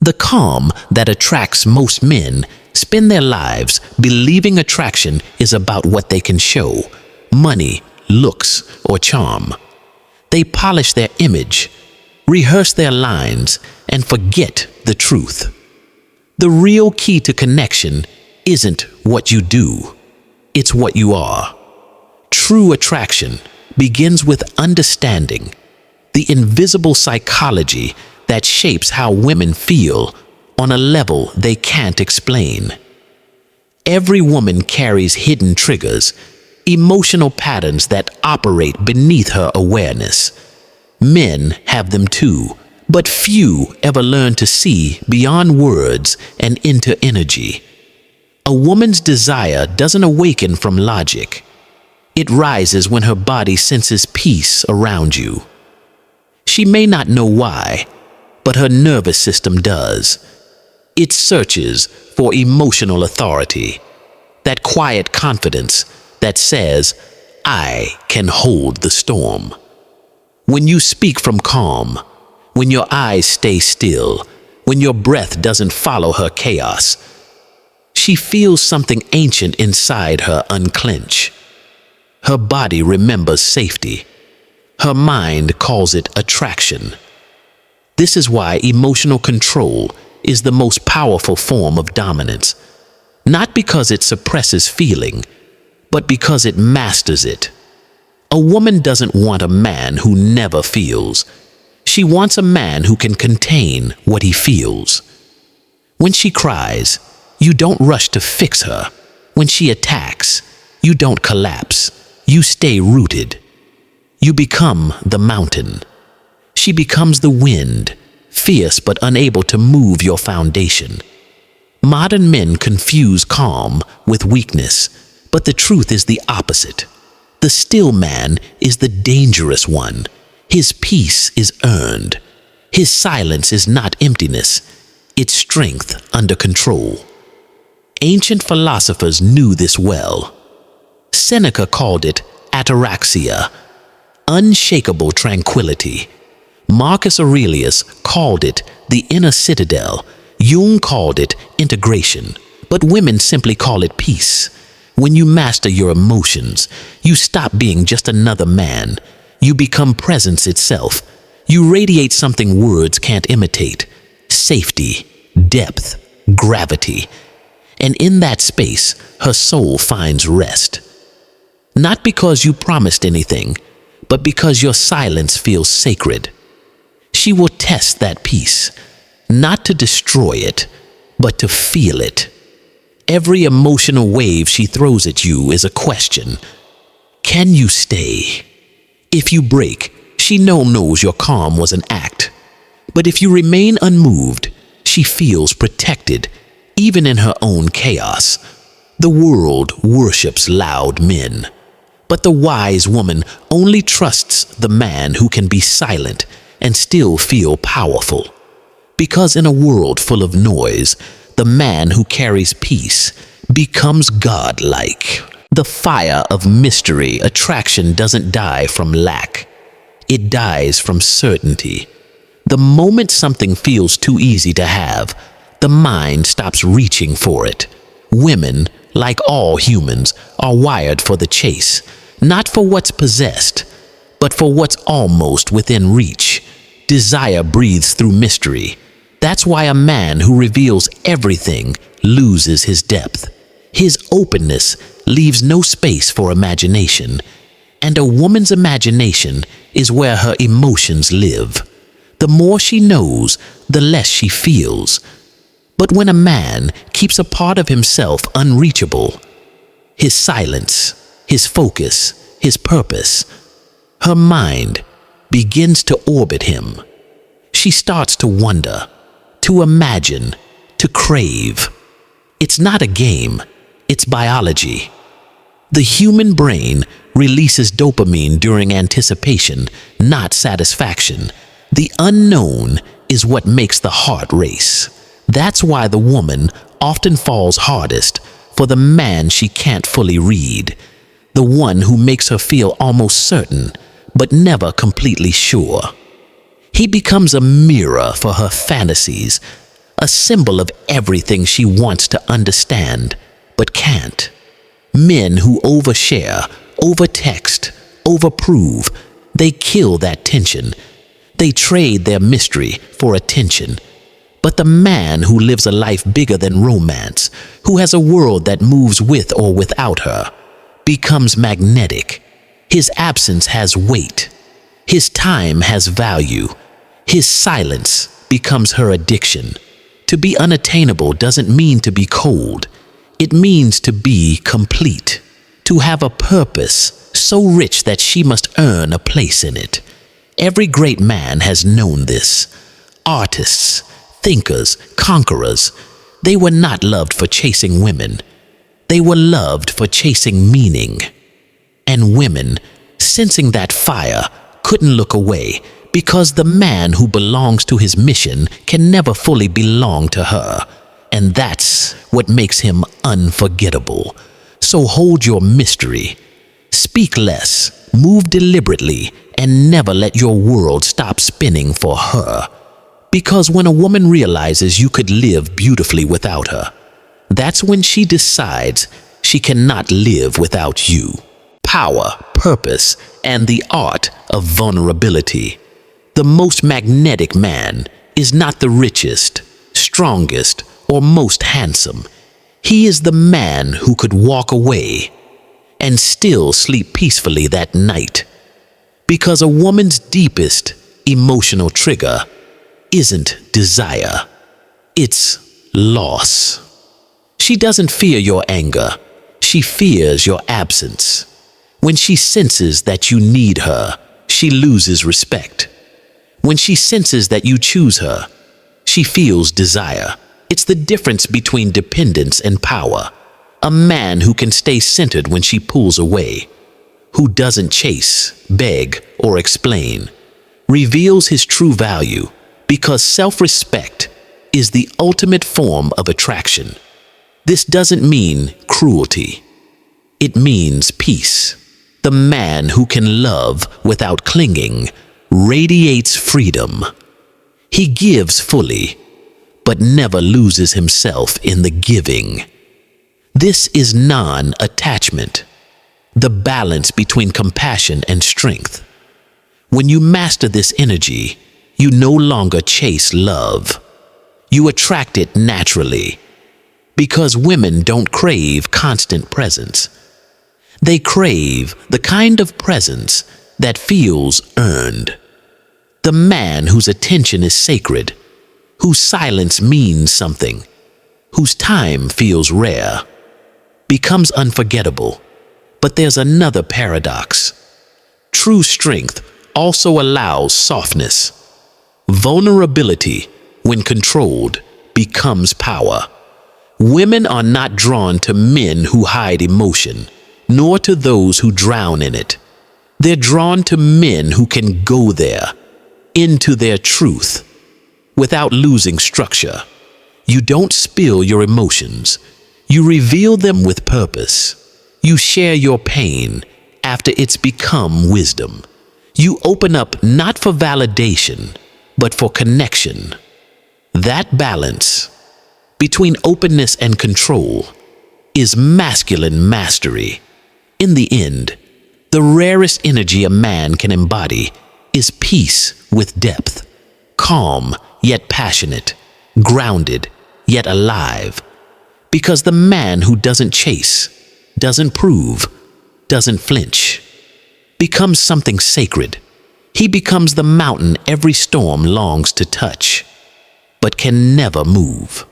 The calm that attracts most men spend their lives believing attraction is about what they can show: money, looks, or charm. They polish their image, rehearse their lines, and forget the truth. The real key to connection isn't what you do, it's what you are. True attraction begins with understanding the invisible psychology that shapes how women feel on a level they can't explain. Every woman carries hidden triggers, emotional patterns that operate beneath her awareness. Men have them too, but few ever learn to see beyond words and into energy. A woman's desire doesn't awaken from logic. It rises when her body senses peace around you. She may not know why, but her nervous system does. It searches for emotional authority, that quiet confidence that says, "I can hold the storm." When you speak from calm, when your eyes stay still, when your breath doesn't follow her chaos, she feels something ancient inside her unclench. Her body remembers safety. Her mind calls it attraction. This is why emotional control is the most powerful form of dominance. Not because it suppresses feeling, but because it masters it. A woman doesn't want a man who never feels. She wants a man who can contain what he feels. When she cries, you don't rush to fix her. When she attacks, you don't collapse. You stay rooted. You become the mountain. She becomes the wind, fierce but unable to move your foundation. Modern men confuse calm with weakness, but the truth is the opposite. The still man is the dangerous one. His peace is earned. His silence is not emptiness, it's strength under control. Ancient philosophers knew this well. Seneca called it ataraxia, unshakable tranquility. Marcus Aurelius called it the inner citadel. Jung called it integration, but women simply call it peace. When you master your emotions, you stop being just another man. You become presence itself. You radiate something words can't imitate: safety, depth, gravity. And in that space, her soul finds rest. Not because you promised anything, but because your silence feels sacred. She will test that peace, not to destroy it, but to feel it. Every emotional wave she throws at you is a question. Can you stay? If you break, she knows your calm was an act. But if you remain unmoved, she feels protected, even in her own chaos. The world worships loud men, but the wise woman only trusts the man who can be silent and still feel powerful. Because in a world full of noise, the man who carries peace becomes godlike. The fire of mystery attraction doesn't die from lack. It dies from certainty. The moment something feels too easy to have, the mind stops reaching for it. Women, like all humans, are wired for the chase, not for what's possessed, but for what's almost within reach. Desire breathes through mystery. That's why a man who reveals everything loses his depth. His openness leaves no space for imagination, and a woman's imagination is where her emotions live. The more she knows, the less she feels. But when a man keeps a part of himself unreachable, his silence, his focus, his purpose, her mind begins to orbit him. She starts to wonder, to imagine, to crave. It's not a game, it's biology. The human brain releases dopamine during anticipation, not satisfaction. The unknown is what makes the heart race. That's why the woman often falls hardest for the man she can't fully read, the one who makes her feel almost certain, but never completely sure. He becomes a mirror for her fantasies, a symbol of everything she wants to understand, but can't. Men who overshare, overtext, overprove, they kill that tension. They trade their mystery for attention. But the man who lives a life bigger than romance, who has a world that moves with or without her, becomes magnetic. His absence has weight. His time has value. His silence becomes her addiction. To be unattainable doesn't mean to be cold. It means to be complete, to have a purpose so rich that she must earn a place in it. Every great man has known this. Artists, thinkers, conquerors, they were not loved for chasing women. They were loved for chasing meaning. And women, sensing that fire, couldn't look away, because the man who belongs to his mission can never fully belong to her. And that's what makes him unforgettable. So hold your mystery. Speak less, move deliberately, and never let your world stop spinning for her. Because when a woman realizes you could live beautifully without her, that's when she decides she cannot live without you. Power, purpose, and the art of vulnerability. The most magnetic man is not the richest, strongest, or most handsome. He is the man who could walk away and still sleep peacefully that night. Because a woman's deepest emotional trigger isn't desire, it's loss. She doesn't fear your anger, she fears your absence. When she senses that you need her, she loses respect. When she senses that you choose her, she feels desire. It's the difference between dependence and power. A man who can stay centered when she pulls away, who doesn't chase, beg, or explain, reveals his true value, because self-respect is the ultimate form of attraction. This doesn't mean cruelty. It means peace. The man who can love without clinging radiates freedom. He gives fully, but never loses himself in the giving. This is non-attachment, the balance between compassion and strength. When you master this energy, you no longer chase love. You attract it naturally, because women don't crave constant presence. They crave the kind of presence that feels earned. The man whose attention is sacred, whose silence means something, whose time feels rare, becomes unforgettable. But there's another paradox. True strength also allows softness. Vulnerability, when controlled, becomes power. Women are not drawn to men who hide emotion, nor to those who drown in it. They're drawn to men who can go there, into their truth, without losing structure. You don't spill your emotions. You reveal them with purpose. You share your pain after it's become wisdom. You open up not for validation, but for connection. That balance between openness and control is masculine mastery. In the end, the rarest energy a man can embody is peace with depth, calm yet passionate, grounded yet alive. Because the man who doesn't chase, doesn't prove, doesn't flinch, becomes something sacred. He becomes the mountain every storm longs to touch, but can never move.